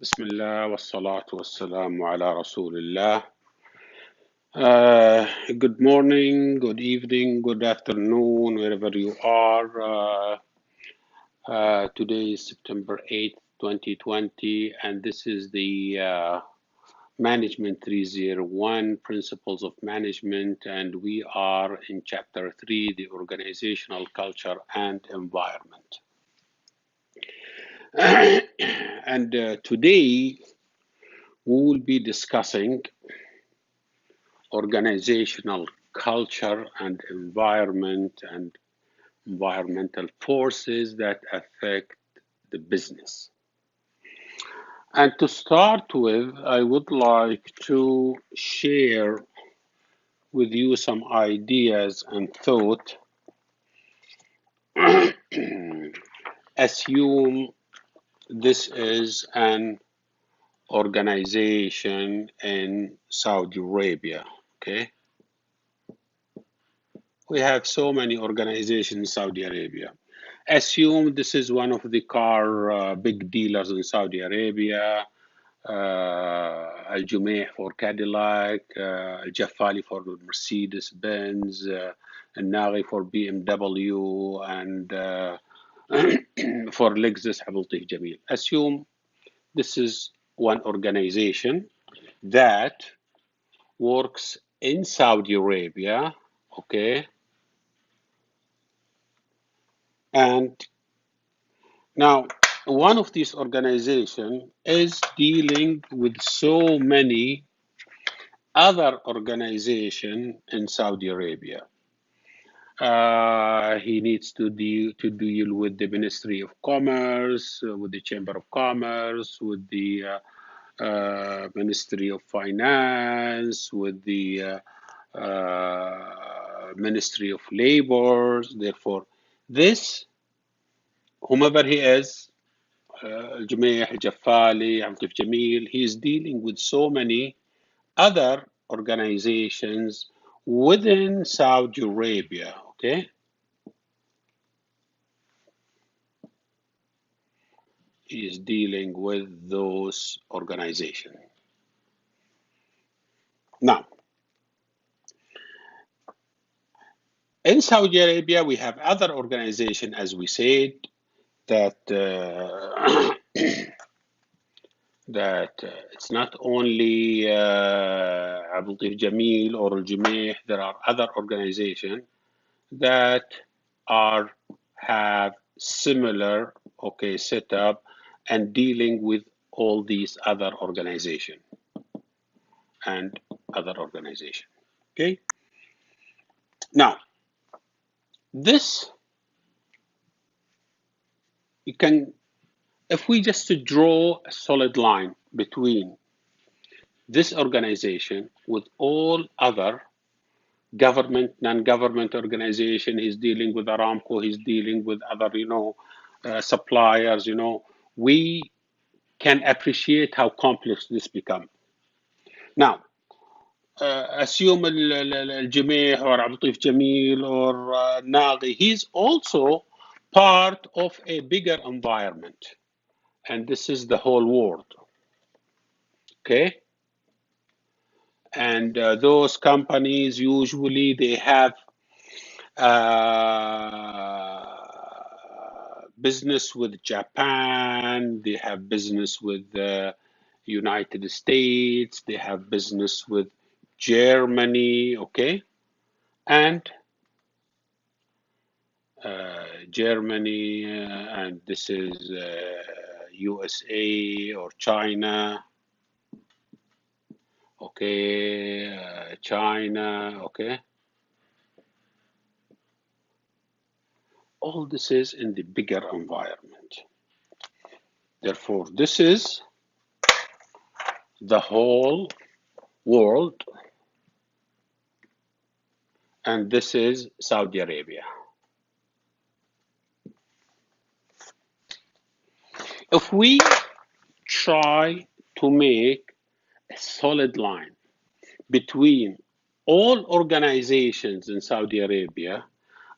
بسم الله والصلاة والسلام على رسول الله. Good morning, good evening, good afternoon, wherever you are. Today is September 8th, 2020, and this is the Management 301 Principles of Management, and we are in Chapter 3, the Organizational Culture and Environment. And today we will be discussing organizational culture and environmental forces that affect the business. And to start with, I would like to share with you some ideas and thought. Assume this is an organization in Saudi Arabia, okay? We have so many organizations in Saudi Arabia. Assume this is one of the car big dealers in Saudi Arabia, Al-Jumeih for Cadillac, Al-Jaffali for Mercedes-Benz, Al-Naghi for BMW, and for Lexus Abultif Jamil. Assume this is one organization that works in Saudi Arabia, okay? And now, one of these organizations is dealing with so many other organizations in Saudi Arabia. He needs to deal with the Ministry of Commerce, with the Chamber of Commerce, with the Ministry of Finance, with the Ministry of Labor. Therefore, whomever he is, Jumeih, Jaffali, Abdul Jamil, he is dealing with so many other organizations within Saudi Arabia, okay? He is dealing with those organizations. Now, in Saudi Arabia, we have other organizations, as we said, that it's not only Abdul Jamil or Al Jumeih. There are other organizations that have similar setup and dealing with all these other organizations okay. Now this, you can, if we just draw a solid line between this organization with all other government, non-government organization, he's dealing with Aramco, he's dealing with other, suppliers, we can appreciate how complex this becomes. Now, assume Al-Jumeih or Abdul Jamil or Naghi, he's also part of a bigger environment. And this is the whole world, okay? And those companies, usually they have business with Japan, they have business with the United States, they have business with Germany, okay? And Germany, and this is USA or China, okay? China, okay? All this is in the bigger environment. Therefore, this is the whole world, and this is Saudi Arabia. If we try to make a solid line between all organizations in Saudi Arabia,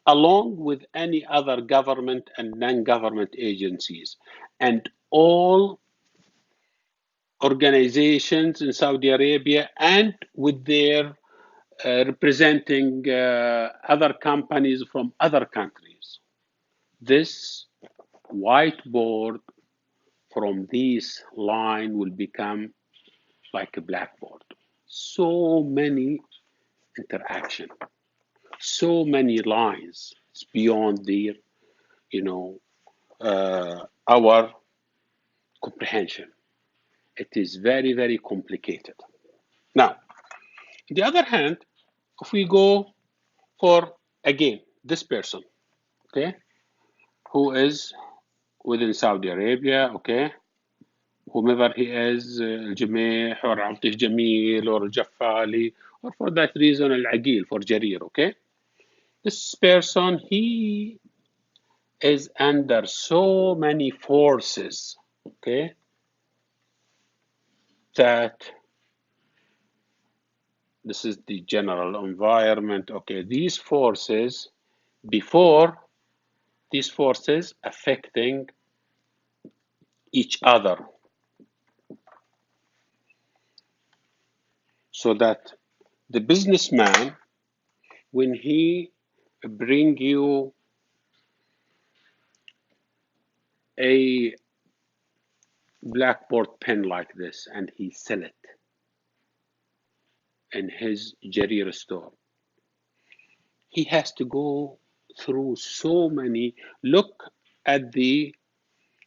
along with any other government and non-government agencies, and all organizations in Saudi Arabia and with their representing other companies from other countries. This whiteboard from this line will become like a blackboard. So many interaction, so many lines. It's beyond the, our comprehension. It is very, very complicated. Now, on the other hand, if we go for, again, this person, okay, who is within Saudi Arabia, okay, whomever he is, الجميح or عبده جميل or الجفالي, or for that reason العقيل for Jarir, okay. This person, he is under so many forces, okay, that this is the general environment, okay. These forces, before these forces affecting each other, so that the businessman, when he bring you a blackboard pen like this and he sell it in his Jarir store, he has to go through so many. Look at the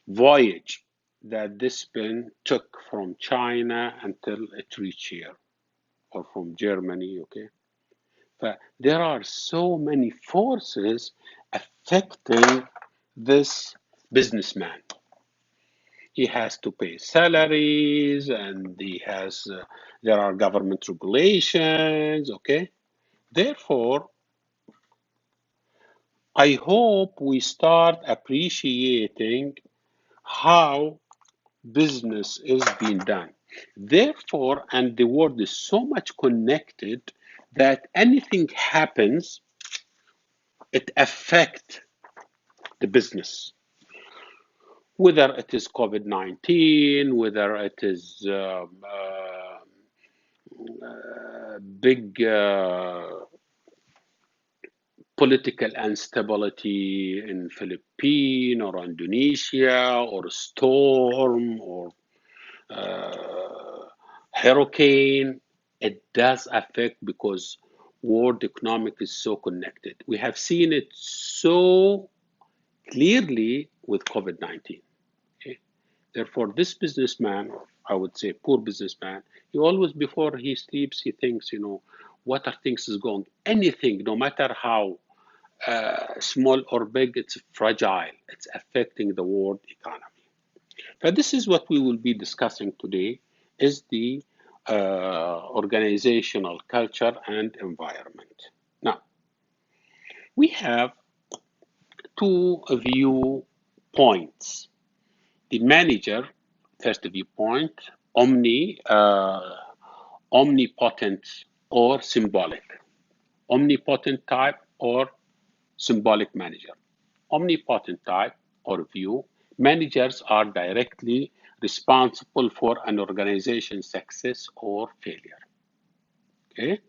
voyage that this pen took from China until it reached here, or from Germany, okay. But there are so many forces affecting this businessman. He has to pay salaries, and he has there are government regulations, okay. Therefore, I hope we start appreciating how business is being done. Therefore, and the world is so much connected that anything happens, it affects the business. Whether it is COVID-19, whether it is big political instability in Philippines or Indonesia, or storm, or hurricane, it does affect, because world economic is so connected. We have seen it so clearly with COVID-19. Okay? Therefore, this businessman, I would say poor businessman, he always, before he sleeps, he thinks, what are things is going, anything, no matter how small or big, it's fragile. It's affecting the world economy. But this is what we will be discussing today, is the organizational culture and environment. Now, we have two viewpoints. The manager, first viewpoint, omnipotent or symbolic. Omnipotent type or symbolic manager. Omnipotent type or view, managers are directly responsible for an organization's success or failure. Okay?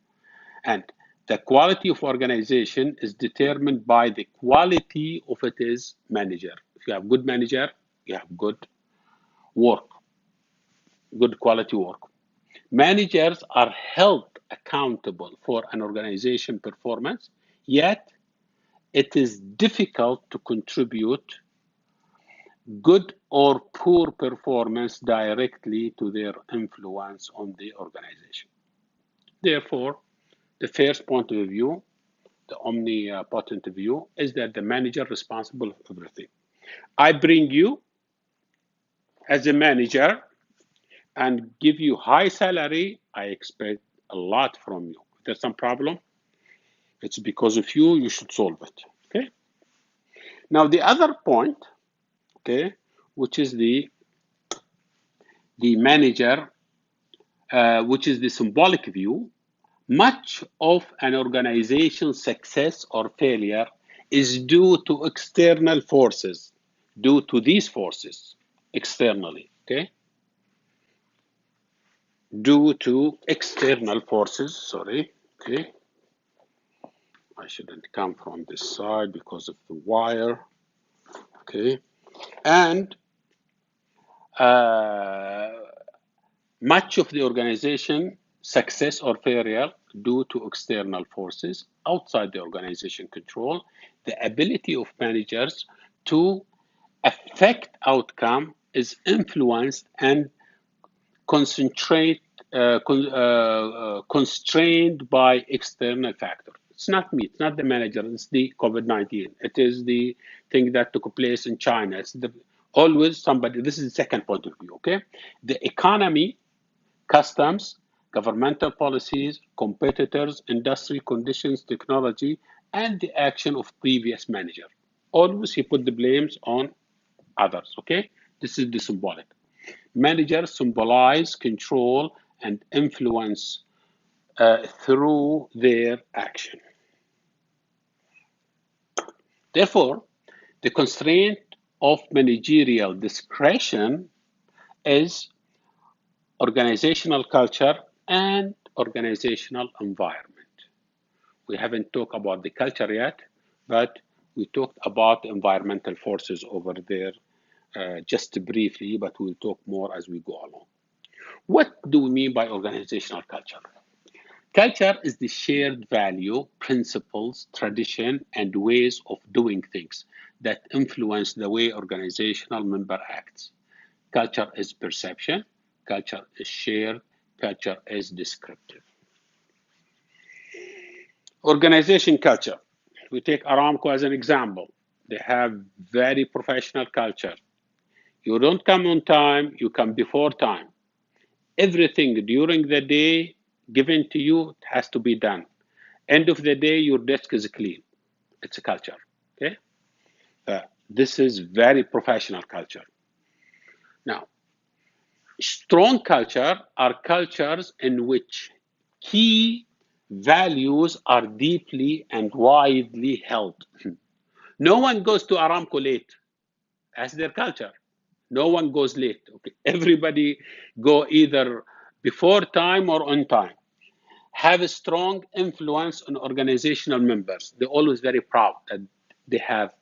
And the quality of organization is determined by the quality of its manager. If you have good manager, you have good work, good quality work. Managers are held accountable for an organization performance, yet it is difficult to contribute good or poor performance directly to their influence on the organization. Therefore, the first point of view, the omnipotent view, is that the manager is responsible for everything. I bring you as a manager and give you high salary, I expect a lot from you. If there's some problem, it's because of you, you should solve it. Okay. Now the other point, okay, which is the manager, which is the symbolic view, much of an organization's success or failure is due to external forces, due to these forces externally, okay? due to external forces, sorry, okay. I shouldn't come from this side because of the wire, okay. And much of the organization success or failure due to external forces outside the organization control, the ability of managers to affect outcome is influenced and concentrate constrained by external factors. It's not me, it's not the manager, it's the COVID-19. It is the thing that took place in China. It's always somebody, this is the second point of view, okay? The economy, customs, governmental policies, competitors, industry conditions, technology, and the action of previous manager. Always he put the blames on others, okay? This is the symbolic. Managers symbolize control and influence through their action. Therefore, the constraint of managerial discretion is organizational culture and organizational environment. We haven't talked about the culture yet, but we talked about the environmental forces over there just briefly, but we'll talk more as we go along. What do we mean by organizational culture? Culture is the shared value, principles, tradition, and ways of doing things that influence the way organizational member acts. Culture is perception, culture is shared, culture is descriptive. Organization culture. We take Aramco as an example. They have very professional culture. You don't come on time, you come before time. Everything during the day given to you has to be done. End of the day, your desk is clean. It's a culture, okay? This is very professional culture. Now, strong culture are cultures in which key values are deeply and widely held. No one goes to Aramco late. That's their culture. No one goes late. Okay, everybody go either before time or on time. Have a strong influence on organizational members. They're always very proud that they have.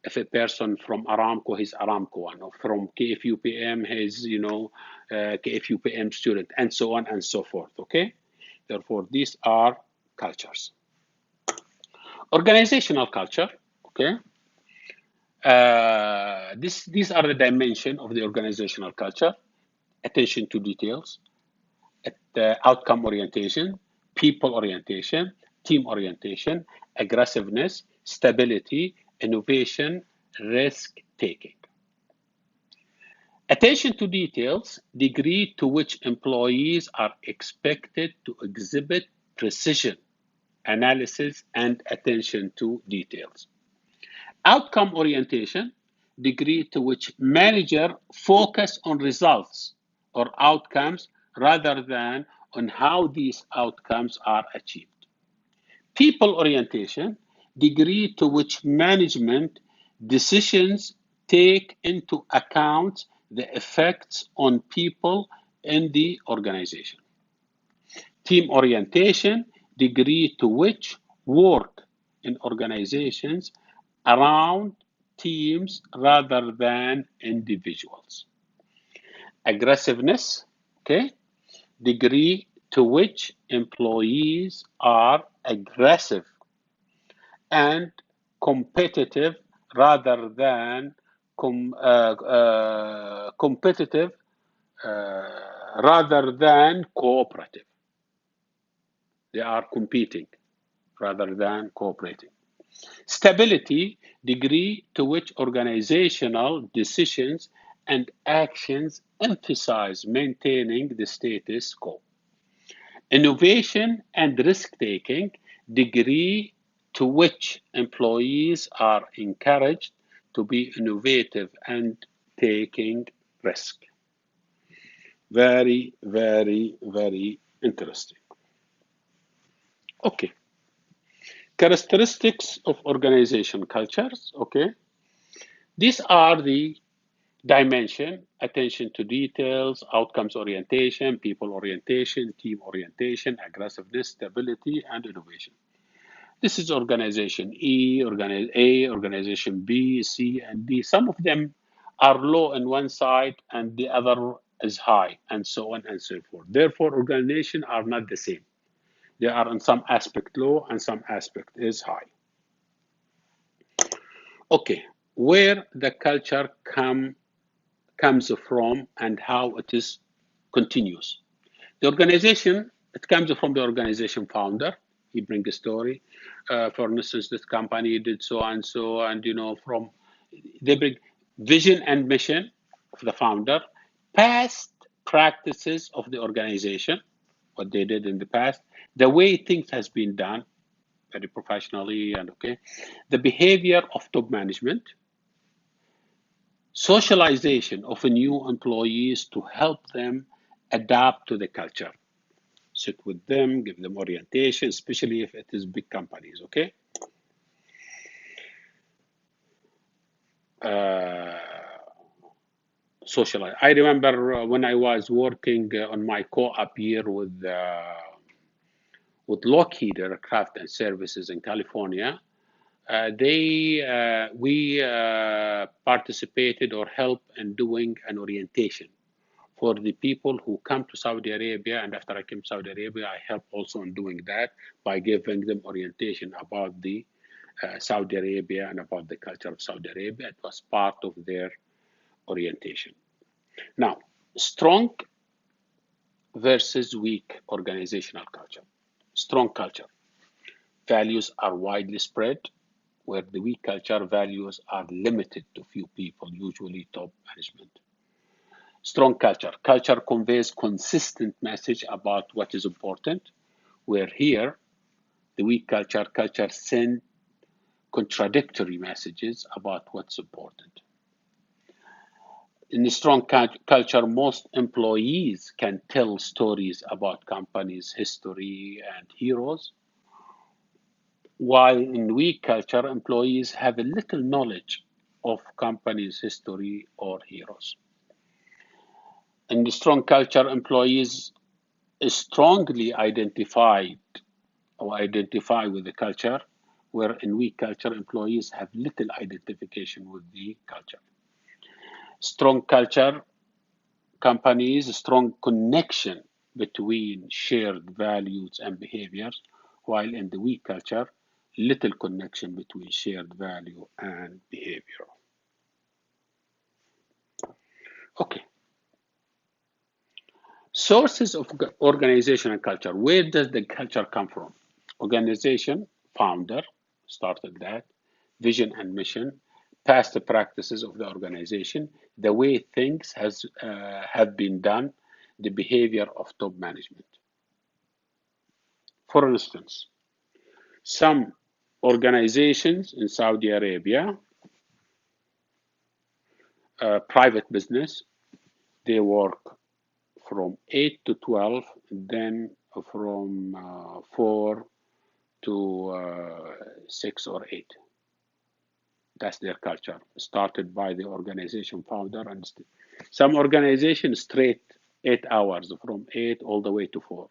If a person from Aramco, he's Aramco one, or from KFUPM, he's KFUPM student, and so on and so forth. Okay, therefore these are cultures. Organizational culture. Okay. These are the dimension of the organizational culture: attention to details, outcome orientation, people orientation, team orientation, aggressiveness, stability, innovation, risk taking. Attention to details, degree to which employees are expected to exhibit precision, analysis, and attention to details. Outcome orientation, degree to which manager focus on results or outcomes rather than on how these outcomes are achieved. People orientation, degree to which management decisions take into account the effects on people in the organization. Team orientation, degree to which work in organizations around teams rather than individuals. Aggressiveness, okay, degree to which employees are aggressive and competitive rather than competitive rather than cooperative. They are competing rather than cooperating. Stability, degree to which organizational decisions and actions emphasize maintaining the status quo. Innovation and risk-taking, degree to which employees are encouraged to be innovative and taking risk. Very, very, very interesting. Okay. Characteristics of organization cultures, okay? These are the dimension: attention to details, outcomes orientation, people orientation, team orientation, aggressiveness, stability, and innovation. This is organization E, organization B, C, and D. Some of them are low on one side and the other is high, and so on and so forth. Therefore, organizations are not the same. They are in some aspect low and some aspect is high. Okay, where the culture comes from and how it is continuous. The organization, it comes from the organization founder. He brings a story. For instance, this company did so and so, and from they bring vision and mission of the founder, past practices of the organization, what they did in the past, the way things has been done very professionally and okay, the behavior of top management, socialization of new employees to help them adapt to the culture, sit with them, give them orientation, especially if it is big companies, okay? Socialize. I remember when I was working on my co-op year with Lockheed Aircraft and Services in California, we participated or helped in doing an orientation for the people who come to Saudi Arabia. And after I came to Saudi Arabia, I helped also in doing that by giving them orientation about the Saudi Arabia and about the culture of Saudi Arabia. It was part of their orientation. Now, strong versus weak organizational culture. Strong culture. Values are widely spread, where the weak culture values are limited to few people, usually top management. Strong culture. Culture conveys consistent message about what is important, where here, the weak culture sends contradictory messages about what's important. In the strong culture, most employees can tell stories about companies' history and heroes, while in weak culture, employees have a little knowledge of companies' history or heroes. In the strong culture, employees strongly identify with the culture, where in weak culture, employees have little identification with the culture. Strong culture companies, strong connection between shared values and behaviors, while in the weak culture, little connection between shared value and behavior. Okay. Sources of organization and culture. Where does the culture come from? Organization, founder, started that, vision and mission, past practices of the organization, the way things have been done, the behavior of top management. For instance, some organizations in Saudi Arabia, private business, they work from 8 to 12, then from 4 to 6 or 8. That's their culture, started by the organization founder. And some organizations straight 8 hours, from 8 all the way to 4.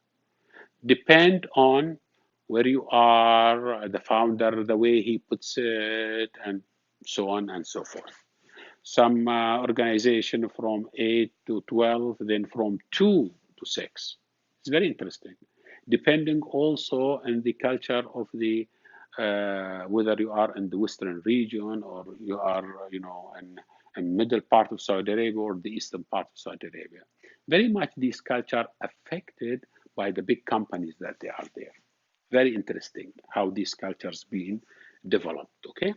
Depend on where you are, the founder, the way he puts it, and so on and so forth. Some organization from 8 to 12, then from 2 to 6. It's very interesting. Depending also on the culture of the, whether you are in the Western region or you are, in middle part of Saudi Arabia or the eastern part of Saudi Arabia. Very much these culture affected by the big companies that they are there. Very interesting how these cultures being developed, okay?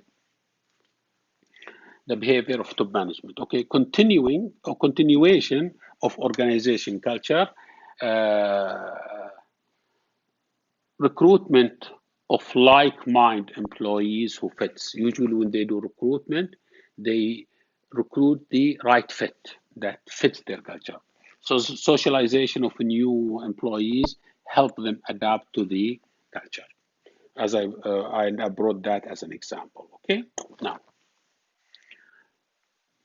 The behavior of top management. Okay, continuation of organization culture, recruitment of like-minded employees who fits. Usually when they do recruitment, they recruit the right fit that fits their culture. So socialization of new employees help them adapt to the culture. As I brought that as an example, okay? Now,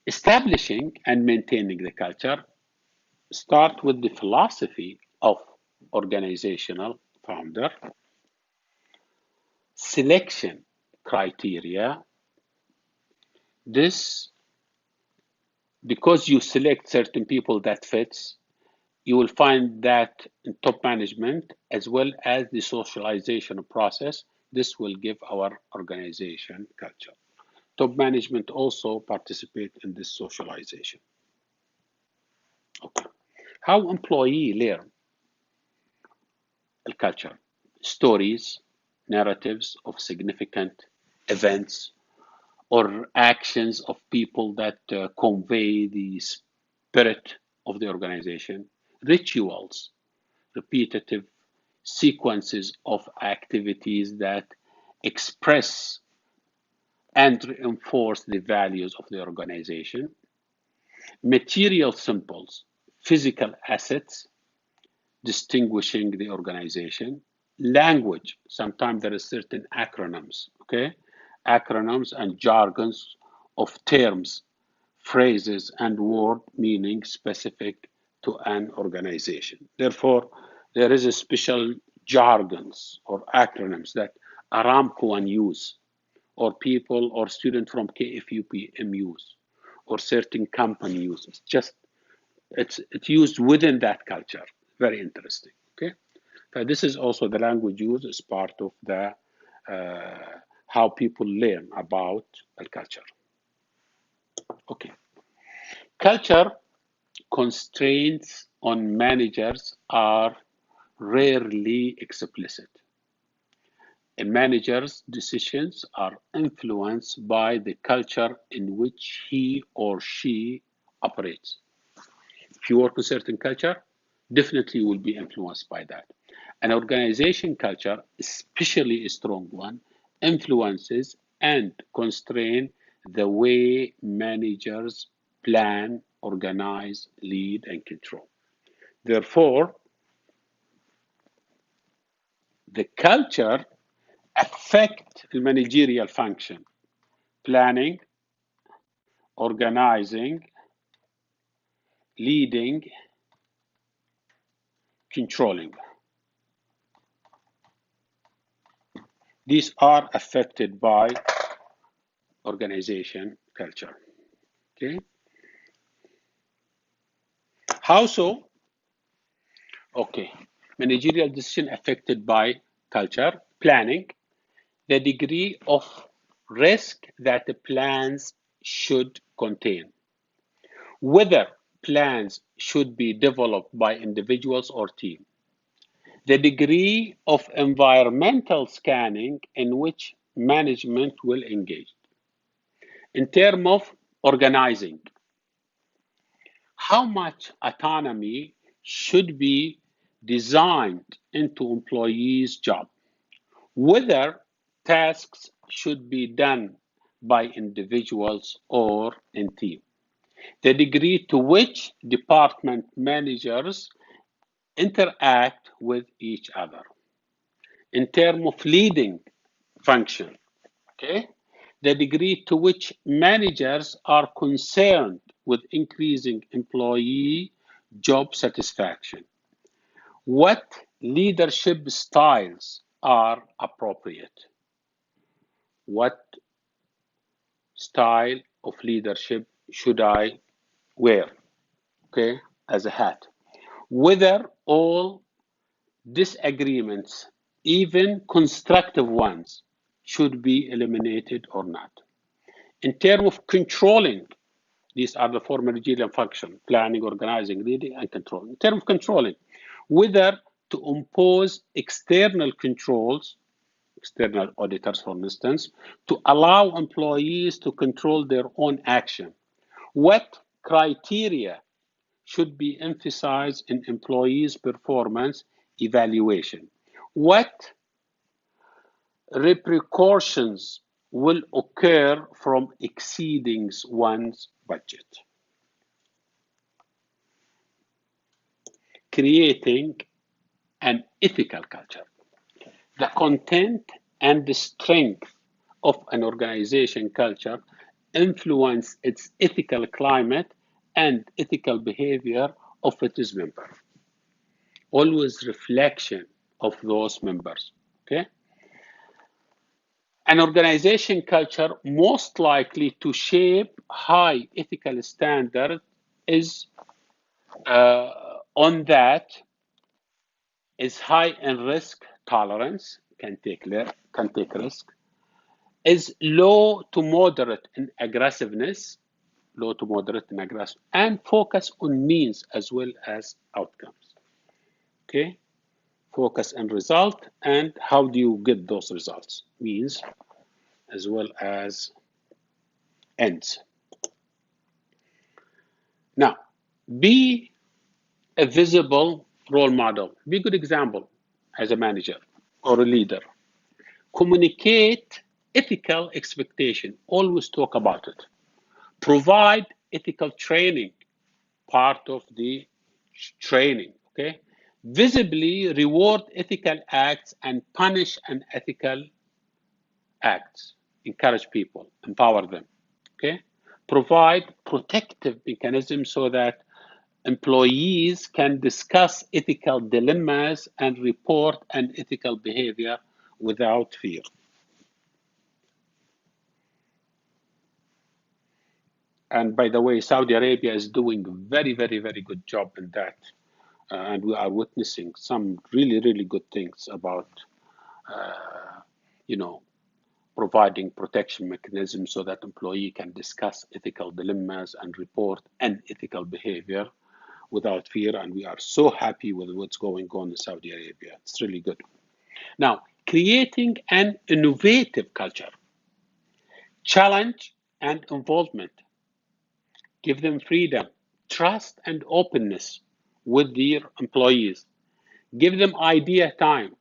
Establishing and maintaining the culture start with the philosophy of organizational founder, selection criteria. This, because you select certain people that fits, you will find that in top management as well as the socialization process, this will give our organization culture. Top management also participate in this socialization. Okay. How employee learn the culture? Stories, narratives of significant events or actions of people that convey the spirit of the organization, rituals, repetitive sequences of activities that express and reinforce the values of the organization, material symbols, physical assets distinguishing the organization, language, sometimes there are certain acronyms, okay? Acronyms and jargons of terms, phrases, and word meaning specific to an organization. Therefore, there is a special jargons or acronyms that Aramco and use, or people or students from KFUPM use, or certain company uses. Just it's used within that culture. Very interesting. Okay, so this is also the language used as part of the how people learn about the culture. Okay, culture constraints on managers are rarely explicit. A manager's decisions are influenced by the culture in which he or she operates. If you work in a certain culture, definitely you will be influenced by that. An organization culture, especially a strong one, influences and constrain the way managers plan, organize, lead, and control. Therefore, the culture affect the managerial function, planning, organizing, leading, controlling. These are affected by organization culture. Okay. How so? Okay. Managerial decision affected by culture, planning, the degree of risk that the plans should contain, whether plans should be developed by individuals or teams, the degree of environmental scanning in which management will engage. In terms of organizing, how much autonomy should be designed into employees' job, whether tasks should be done by individuals or in team, the degree to which department managers interact with each other. In terms of leading function, okay, the degree to which managers are concerned with increasing employee job satisfaction, what leadership styles are appropriate, what style of leadership should I wear, okay, as a hat, whether all disagreements, even constructive ones, should be eliminated or not. In terms of controlling, these are the four managerial functions: planning, organizing, leading, and controlling. In terms of controlling, whether to impose external controls, external auditors, for instance, to allow employees to control their own action. What criteria should be emphasized in employees' performance evaluation? What repercussions will occur from exceeding one's budget? Creating an ethical culture. The content and the strength of an organization culture influence its ethical climate and ethical behavior of its members. Always reflection of those members. Okay. An organization culture most likely to shape high ethical standard is on that is high in risk tolerance, can take risk, is low to moderate in aggressiveness, and focus on means as well as outcomes. Okay, focus on result and how do you get those results, means as well as ends. Now, be a visible role model. Be a good example as a manager or a leader. Communicate ethical expectation. Always talk about it. Provide ethical training, part of the training. Okay. Visibly reward ethical acts and punish unethical acts. Encourage people, empower them. Okay. Provide protective mechanisms so that employees can discuss ethical dilemmas and report unethical behavior without fear. And by the way, Saudi Arabia is doing a very, very, very good job in that. And we are witnessing some really, really good things about, you know, providing protection mechanisms so that employee can discuss ethical dilemmas and report unethical behavior without fear. And we are so happy with what's going on in Saudi Arabia. It's really good. Now, creating an innovative culture, challenge and involvement, give them freedom, trust and openness with their employees, give them idea time,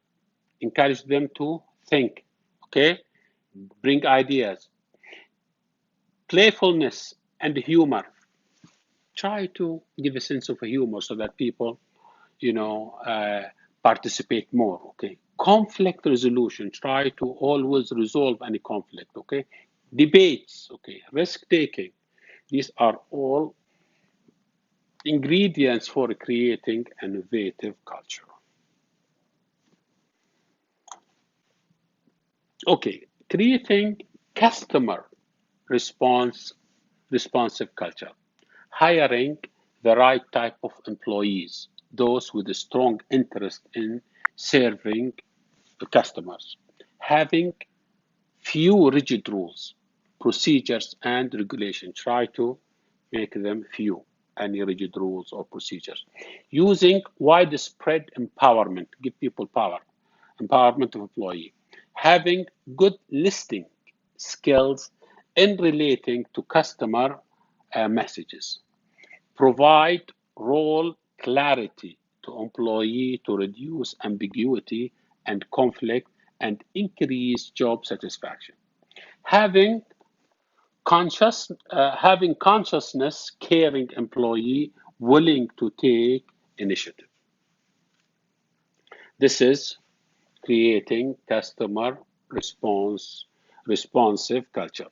encourage them to think, okay, bring ideas, playfulness and humor. Try to give a sense of humor so that people, participate more, okay. Conflict resolution, try to always resolve any conflict, okay. Debates, okay. Risk taking, these are all ingredients for creating an innovative culture. Okay, creating customer responsive culture, hiring the right type of employees, those with a strong interest in serving the customers, having few rigid rules, procedures, and regulations. Try to make them few, any rigid rules or procedures. Using widespread empowerment, give people power, empowerment of employee. Having good listening skills in relating to customer messages. Provide role clarity to employee to reduce ambiguity and conflict and increase job satisfaction. Having consciousness, caring employee willing to take initiative. This is creating customer responsive culture.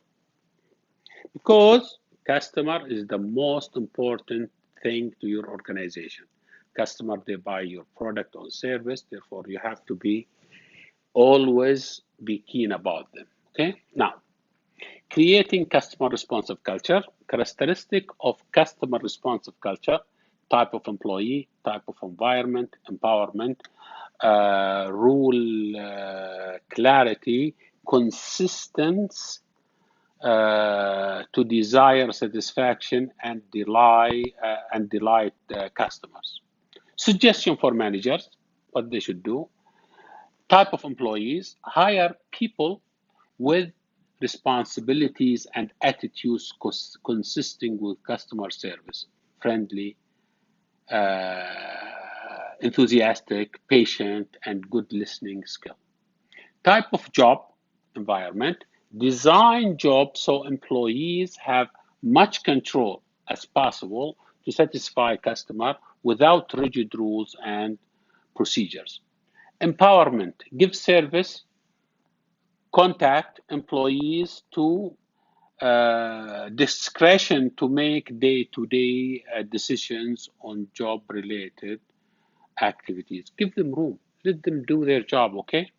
Because customer is the most important thing to your organization. Customer, they buy your product or service, therefore you have to be always be keen about them. Okay, now creating customer responsive culture, characteristic of customer responsive culture, type of employee, type of environment, empowerment, rule clarity, consistency to desire satisfaction and delight customers. Suggestion for managers, what they should do. Type of employees, hire people with responsibilities and attitudes consisting with customer service, friendly, enthusiastic, patient, and good listening skill. Type of job, environment, design jobs so employees have much control as possible to satisfy customer without rigid rules and procedures. Empowerment, give service, contact employees to discretion to make day-to-day decisions on job-related activities. Give them room. Let them do their job, okay?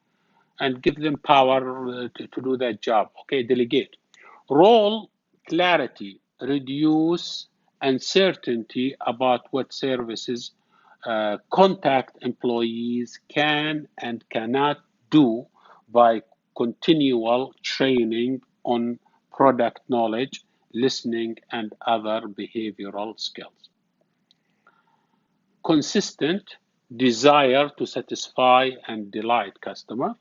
And give them power to do that job, okay? Delegate. Role clarity. Reduce uncertainty about what services contact employees can and cannot do by continual training on product knowledge, listening, and other behavioral skills. Consistent desire to satisfy and delight customer.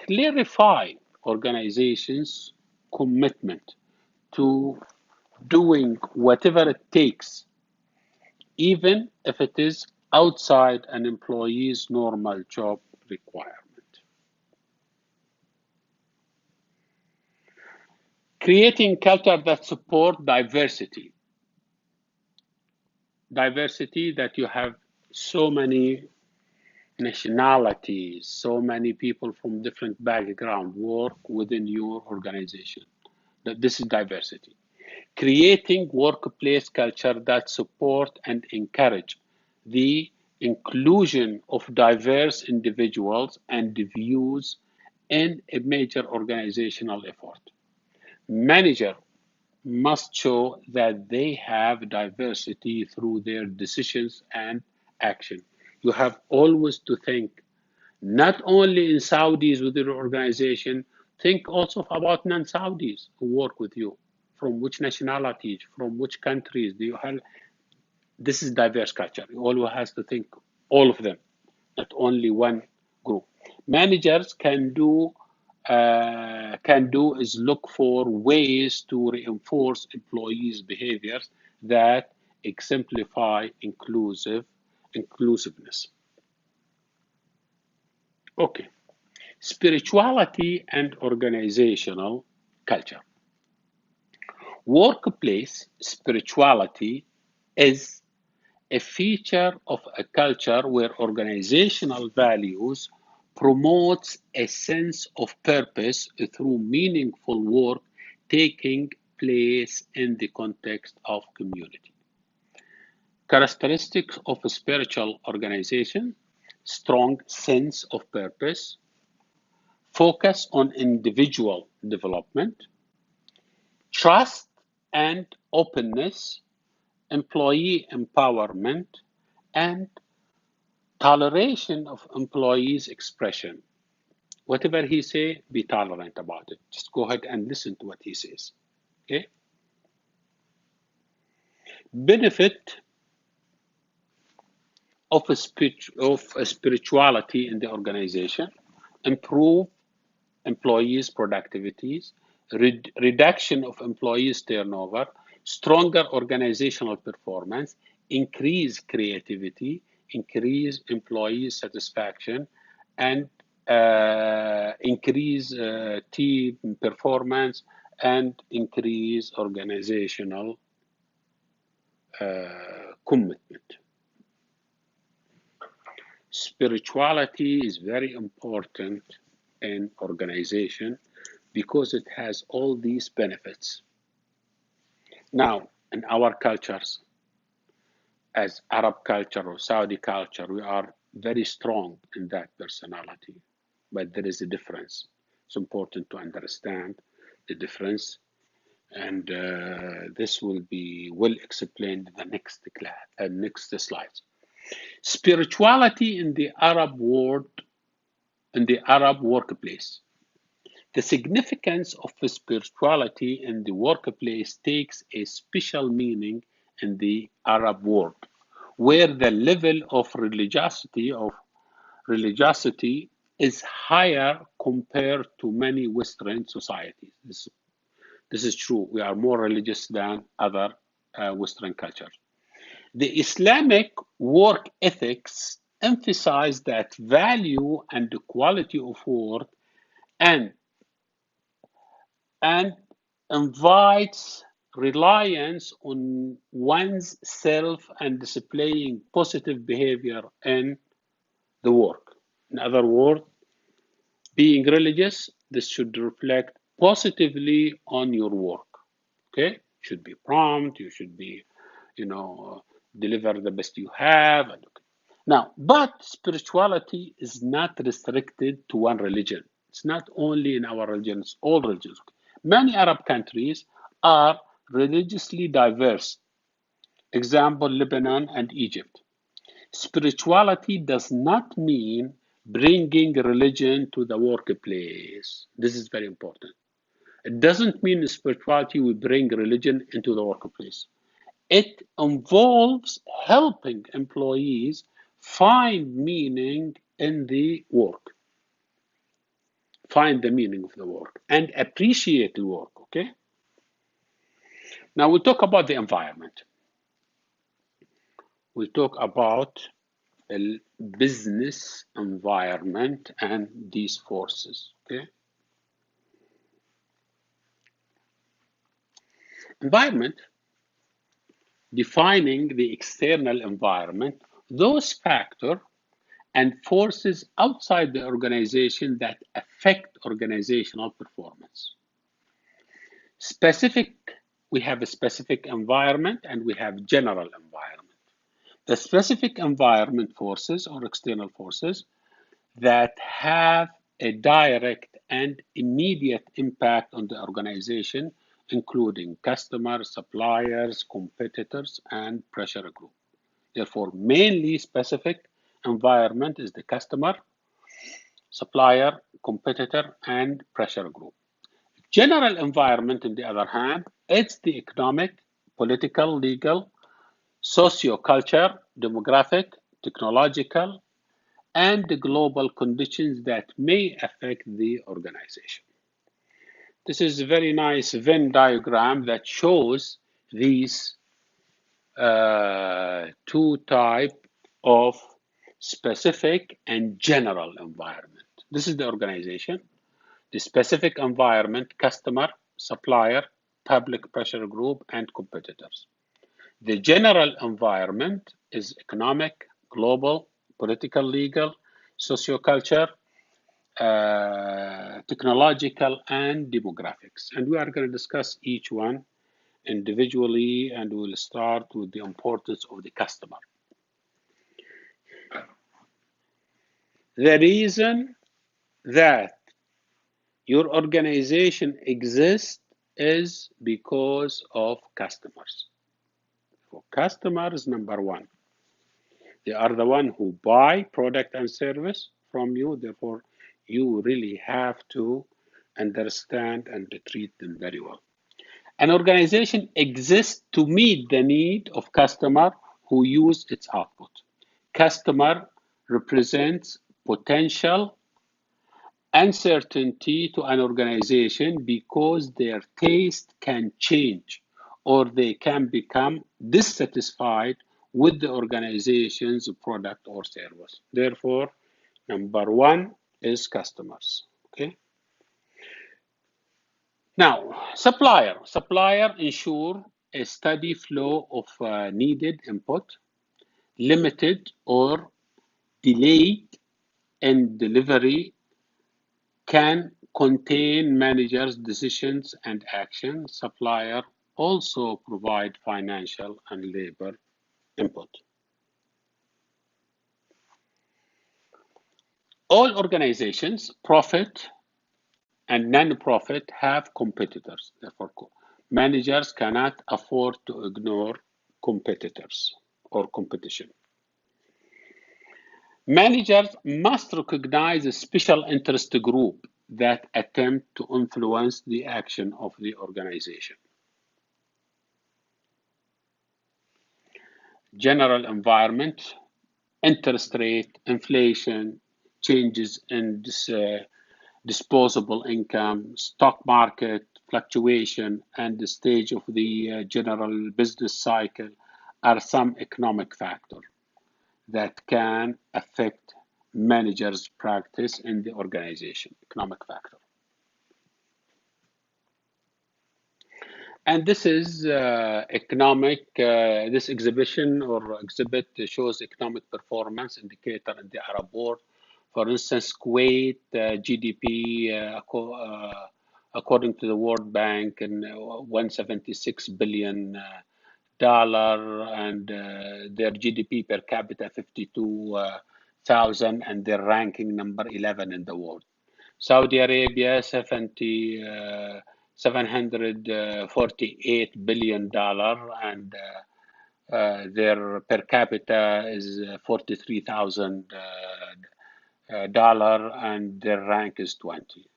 Clarify organizations' commitment to doing whatever it takes, even if it is outside an employee's normal job requirement. Creating culture that support diversity. Diversity that you have so many nationalities, so many people from different backgrounds work within your organization. This is diversity. Creating workplace culture that support and encourage the inclusion of diverse individuals and views in a major organizational effort. Manager must show that they have diversity through their decisions and action. You have always to think not only in Saudis within your organization, think also about non-Saudis who work with you. From which nationalities, from which countries do you have? This is diverse culture. You always have to think all of them, not only one group. Managers can do is look for ways to reinforce employees' behaviors that exemplify inclusiveness. Okay, spirituality and organizational culture. Workplace spirituality is a feature of a culture where organizational values promotes a sense of purpose through meaningful work taking place in the context of community. Characteristics of a spiritual organization: strong sense of purpose, focus on individual development, trust and openness, employee empowerment, and toleration of employees' expression. Whatever he say, be tolerant about it. Just go ahead and listen to what he says. Okay? Benefit of a spirituality in the organization: improve employees' productivities, reduction of employees' turnover, stronger organizational performance, increase creativity, increase employee satisfaction, and increase team performance, and increase organizational commitment. Spirituality is very important in organization because it has all these benefits. Now, in our cultures, as Arab culture or Saudi culture, we are very strong in that personality, but there is a difference. It's important to understand the difference, and this will be well explained in the next class, next slides. Spirituality in the Arab world, in the Arab workplace. The significance of spirituality in the workplace takes a special meaning in the Arab world, where the level of religiosity is higher compared to many Western societies. This is true. We are more religious than other Western cultures. The Islamic work ethics emphasize that value and the quality of work and invites reliance on one's self and displaying positive behavior in the work. In other words, being religious, this should reflect positively on your work. Okay, should be prompt. You should be, deliver the best you have. Now, but spirituality is not restricted to one religion. It's not only in our religion, it's all religions. Many Arab countries are religiously diverse. Example, Lebanon and Egypt. Spirituality does not mean bringing religion to the workplace. This is very important. It doesn't mean spirituality will bring religion into the workplace. It involves helping employees find meaning in the work, find the meaning of the work, and appreciate the work. Okay. Now we talk about the environment. We talk about the business environment and these forces. Okay. Environment, defining the external environment, those factors and forces outside the organization that affect organizational performance. Specific, we have a specific environment and we have general environment. The specific environment forces or external forces that have a direct and immediate impact on the organization, including customers, suppliers, competitors, and pressure group. Therefore, mainly specific environment is the customer, supplier, competitor, and pressure group. General environment, on the other hand, it's the economic, political, legal, socio-culture, demographic, technological, and the global conditions that may affect the organization. This is a very nice Venn diagram that shows these two types of specific and general environment. This is the organization. The specific environment, customer, supplier, public pressure group, and competitors. The general environment is economic, global, political, legal, socioculture, technological, and demographics. And we are going to discuss each one individually, and we'll start with the importance of the customer. The reason that your organization exists is because of customers. For customers, number one, they are the one who buy product and service from you. Therefore, you really have to understand and treat them very well. An organization exists to meet the need of customer who use its output. Customer represents potential uncertainty to an organization because their taste can change or they can become dissatisfied with the organization's product or service. Therefore, number one is customers. Okay. Now, supplier. Supplier ensure a steady flow of needed input, limited or delayed in delivery can contain managers' decisions and actions. Supplier also provide financial and labor input. All organizations, profit and non-profit, have competitors. Therefore, managers cannot afford to ignore competitors or competition. Managers must recognize a special interest group that attempt to influence the action of the organization. General environment, interest rate, inflation, changes in disposable income, stock market fluctuation, and the stage of the general business cycle are some economic factors that can affect managers' practice in the organization, economic factor. And this is this exhibition or exhibit shows economic performance indicator in the Arab world. For instance, Kuwait GDP according to the World Bank, and $176 billion, and their GDP per capita 52,000, and they're ranking number 11 in the world. Saudi Arabia, $748 billion, and their per capita is $43,000, and their rank is 20.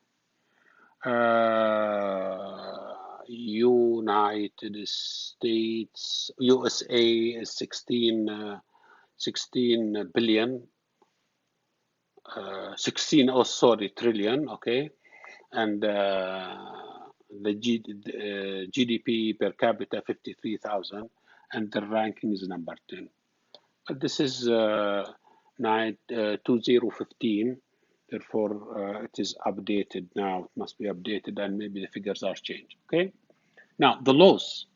United States, USA is 16 billion, 16 trillion, okay, and the GDP per capita 53,000, and the ranking is number 10. But this is 2015. Therefore, it is updated now. It must be updated, and maybe the figures are changed. Okay. Now, the laws,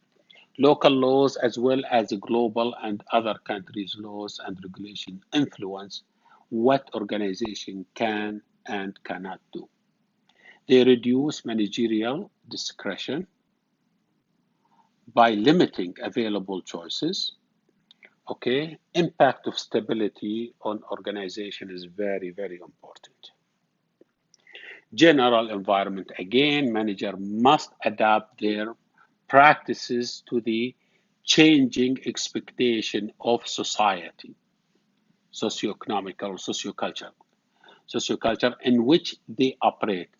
local laws, as well as global and other countries' laws and regulation, influence what organization can and cannot do. They reduce managerial discretion by limiting available choices. Okay, impact of stability on organization is very, very important. General environment, again, manager must adapt their practices to the changing expectation of society, socioeconomical, socioculture in which they operate.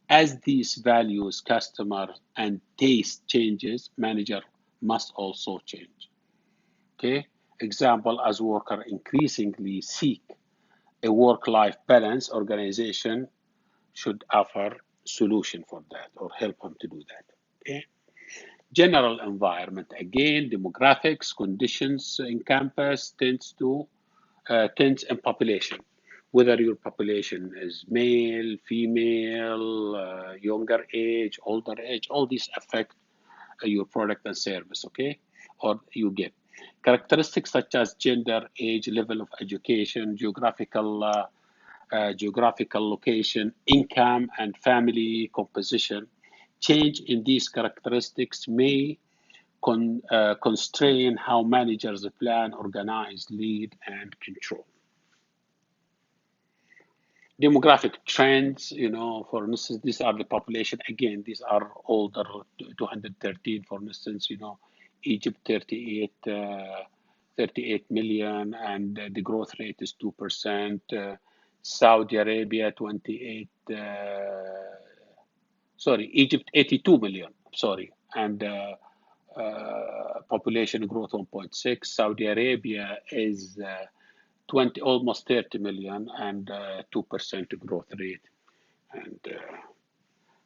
As these values, customer and taste changes, manager must also change. Okay. Example, as workers increasingly seek a work-life balance, organization should offer solution for that or help them to do that. Okay. General environment, again, demographics, conditions in campus tends in population. Whether your population is male, female, younger age, older age, all these affect your product and service, okay, or you give. Characteristics such as gender, age, level of education, geographical location, income, and family composition. Change in these characteristics may constrain how managers plan, organize, lead, and control. Demographic trends, for instance, these are the population. Again, these are older, 213, for instance, Egypt 38 million, and the growth rate is 2%. Saudi Arabia 28, Egypt 82 million, and population growth 1.6. Saudi Arabia is 20, almost 30 million, and 2% growth rate. And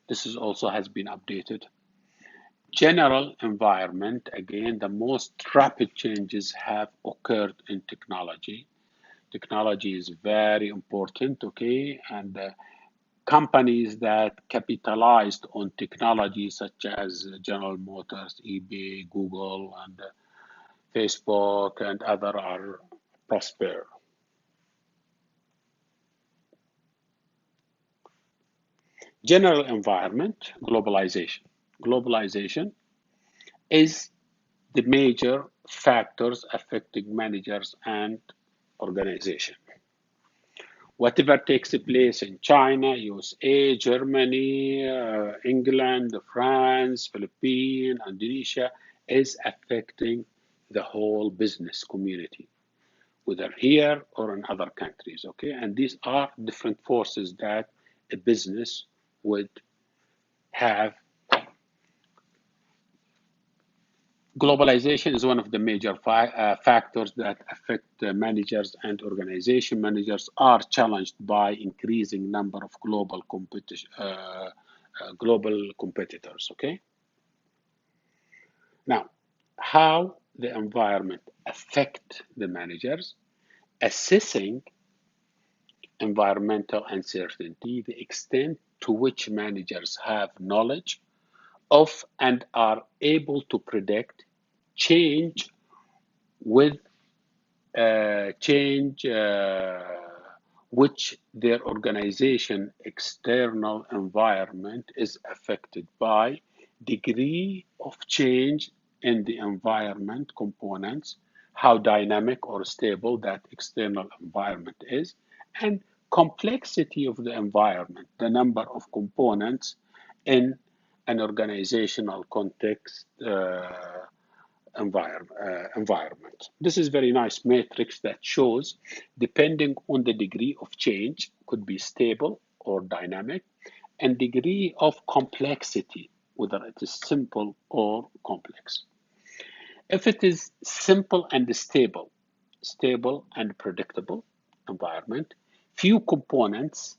this is also has been updated. General environment, again, the most rapid changes have occurred in technology. Technology is very important, okay? And companies that capitalized on technology, such as General Motors, eBay, Google, and Facebook, and other are prosper. General environment, globalization. Globalization is the major factors affecting managers and organization. Whatever takes place in China, USA, Germany, England, France, Philippines, Indonesia is affecting the whole business community, whether here or in other countries, okay? And these are different forces that a business would have. Globalization is one of the major factors that affect managers and organization. Managers are challenged by increasing number of global competitors, okay? Now, how the environment affect the managers, assessing environmental uncertainty, the extent to which managers have knowledge of and are able to predict change with which their organization external environment is affected by, degree of change in the environment components, how dynamic or stable that external environment is, and complexity of the environment, the number of components in an organizational context environment. This is very nice matrix that shows, depending on the degree of change, could be stable or dynamic, and degree of complexity, whether it is simple or complex. If it is simple and stable, stable and predictable environment, few components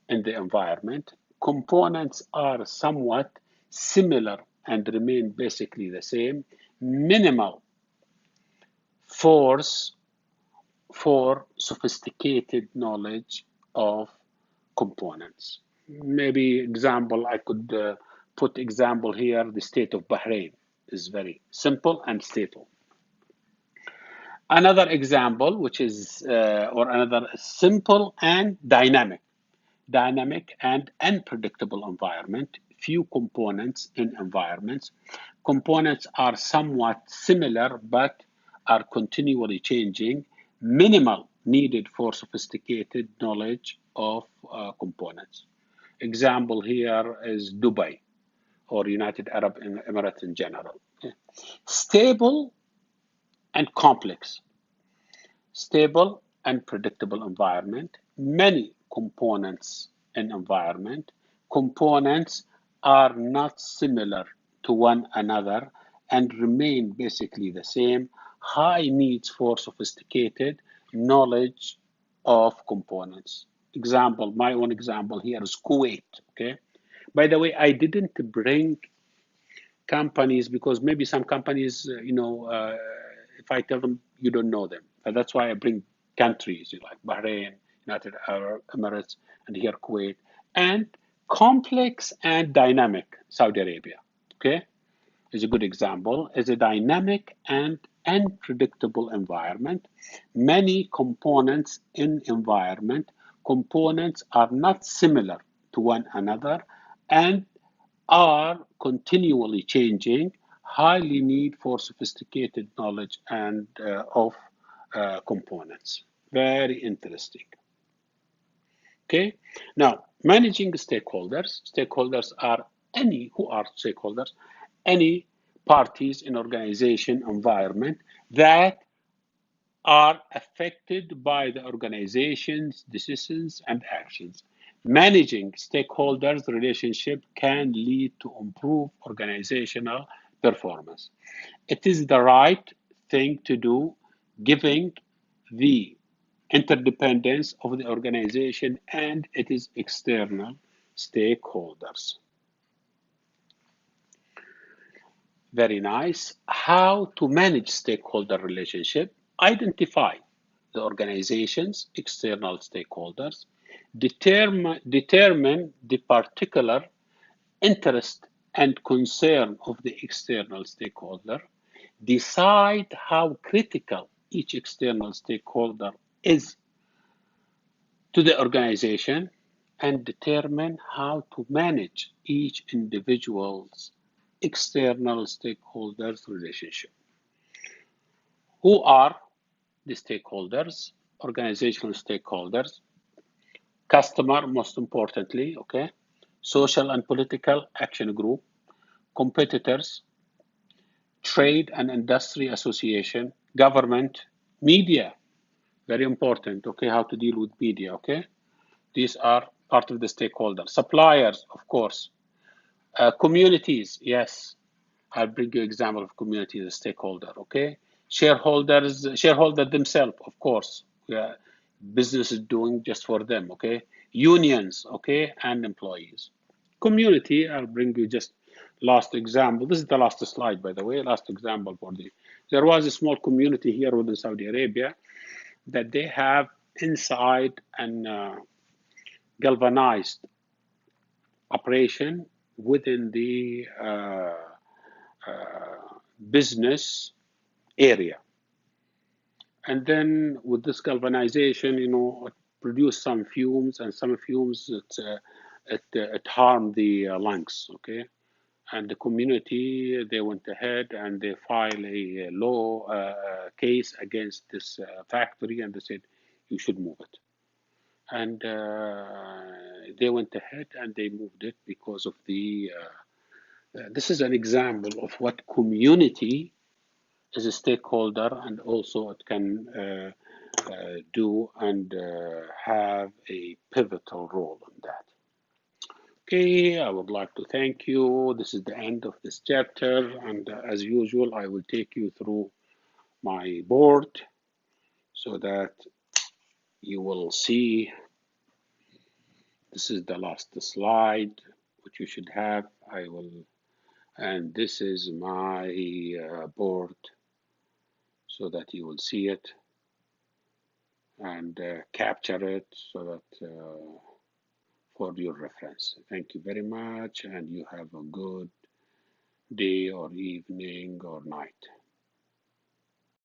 in the environment, components are somewhat similar and remain basically the same, minimal force for sophisticated knowledge of components. Maybe example, I could put example here, the state of Bahrain is very simple and stable. Another example, which is, or another simple and dynamic and unpredictable environment, few components in environments. Components are somewhat similar, but are continually changing, minimal needed for sophisticated knowledge of components. Example here is Dubai or United Arab Emirates in general. Okay. Stable and complex. Stable and predictable environment, many components in environment. Components are not similar to one another and remain basically the same. High needs for sophisticated knowledge of components. Example, my own example here is Kuwait, okay? By the way, I didn't bring companies because maybe some companies, if I tell them, you don't know them. And that's why I bring countries like Bahrain, United Arab Emirates, and here Kuwait, and complex and dynamic Saudi Arabia. Okay, is a good example. Is a dynamic and unpredictable environment. Many components in environment. Components are not similar to one another and are continually changing, highly need for sophisticated knowledge and of components. Very interesting. Okay, now managing stakeholders. Stakeholders are who are stakeholders? Any parties in organization environment that are affected by the organization's decisions and actions. Managing stakeholders' relationship can lead to improved organizational performance. It is the right thing to do, given the interdependence of the organization and its external stakeholders. Very nice. How to manage stakeholder relationship. Identify the organization's external stakeholders. Determine the particular interest and concern of the external stakeholder. Decide how critical each external stakeholder is to the organization, and determine how to manage each individual's external stakeholders relationship. Who are the stakeholders? Organizational stakeholders, customer, most importantly, okay, social and political action group, competitors, trade and industry association, government, media, very important, okay, how to deal with media, okay? These are part of the stakeholders. Suppliers, of course. Communities, yes. I'll bring you an example of community as a stakeholder, okay? Shareholder themselves, of course. Yeah. Business is doing just for them, okay? Unions, okay, and employees. Community, I'll bring you just last example. This is the last slide, by the way, last example for the. There was a small community here within Saudi Arabia that they have inside an galvanized operation within the business area. And then with this galvanization, produce some fumes, and some fumes it harm the lungs. Okay, and the community, they went ahead and they filed a law case against this factory, and they said you should move it. And they went ahead and they moved it because of the. This is an example of what community is a stakeholder, and also it can do and have a pivotal role in that. Okay, I would like to thank you. This is the end of this chapter, and as usual, I will take you through my board so that you will see. This is the last slide, which you should have. I will, and this is my board so that you will see it and capture it so that for your reference. Thank you very much, and you have a good day or evening or night.